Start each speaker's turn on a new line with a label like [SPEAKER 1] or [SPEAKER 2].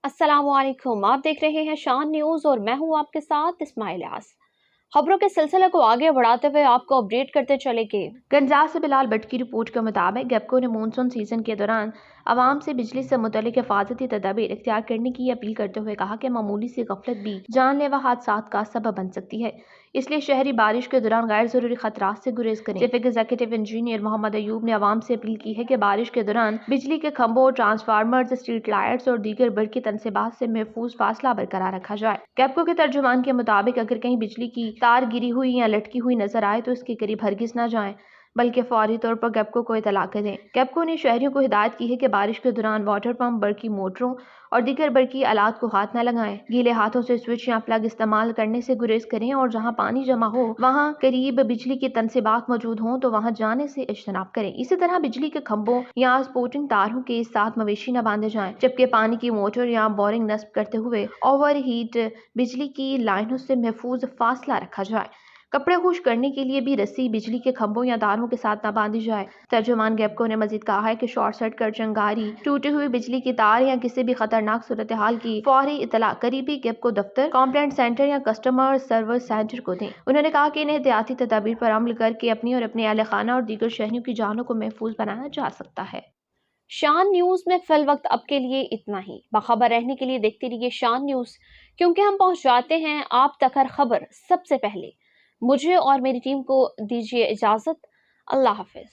[SPEAKER 1] अस्सलाम वालेकुम। आप देख रहे हैं शान न्यूज़ और मैं हूं आपके साथ इस्माइल यास। खबरों के सिलसिले को आगे बढ़ाते हुए आपको अपडेट करते चले कि
[SPEAKER 2] गंजाम से बिलाल भट्ट की रिपोर्ट के मुताबिक गेपको ने मानसून सीजन के दौरान आवाम से बिजली से मुतल्लिक हिफाजती तदाबीर इख्तियार करने की अपील करते हुए कहा कि मामूली सी गफलत भी जानलेवा हादसात का सबब बन सकती है, इसलिए शहरी बारिश के दौरान गैर जरूरी खतरात से गुरेज करें। Chief executive engineer Mohammad Ayub ने आवाम से अपील की है कि बारिश के दौरान बिजली के खंभों, ट्रांसफार्मर्स, स्ट्रीट लाइट्स और दीगर बरकी तनसीबात से महफूज फासला बरकरार रखा जाए। गेपको के तर्जुमान के मुताबिक अगर कहीं बिजली की तार गिरी हुई या लटकी हुई नजर आए तो इसके करीब हरगिज न जाएं, बल्कि फौरी तौर पर गेपको को इतला करें। गेपको ने शहरियों को हिदायत की है कि बारिश के दौरान वाटर पंप, बरकी मोटरों और दीगर बरकी आलात को हाथ न लगाएं। गीले हाथों से स्विच या प्लग इस्तेमाल करने से गुरेज करें और जहां पानी जमा हो वहां करीब बिजली की तनसीबात मौजूद हों तो वहां जाने से इज्तनाब करें। इसी तरह बिजली के खंभों या सपोर्टिंग तारों के साथ मवेशी न बांधे जाएं, जबकि पानी की मोटर या बोरिंग नस्ब करते हुए ओवरहीट बिजली की लाइनों से महफूज फासला रखा जाए। कपड़े खुश करने के लिए भी रस्सी बिजली के खंभों या तारों के साथ न बांधी जाए। तर्जुमान गेपको ने मजीद कहा है कि शॉर्ट सर्किट, चिंगारी, टूटी हुई बिजली की तार या किसी भी खतरनाक सूरत हाल की फौरी इतला करीबी गेपको दफ्तर, कंप्लेंट सेंटर या कस्टमर सर्विस सेंटर को दें। उन्होंने कहा कि इन एहतियाती तदाबीर पर अमल करके अपनी और अपने अहल खाना और दीगर शहरियों की जानों को महफूज बनाया जा सकता है।
[SPEAKER 1] शान न्यूज़ में फिल वक्त अब के लिए इतना ही। बाखबर रहने के लिए देखते रहिए शान न्यूज़, क्योंकि हम पहुंच जाते हैं आप तक हर खबर सबसे पहले। मुझे और मेरी टीम को दीजिए इजाजत। अल्लाह हाफिज।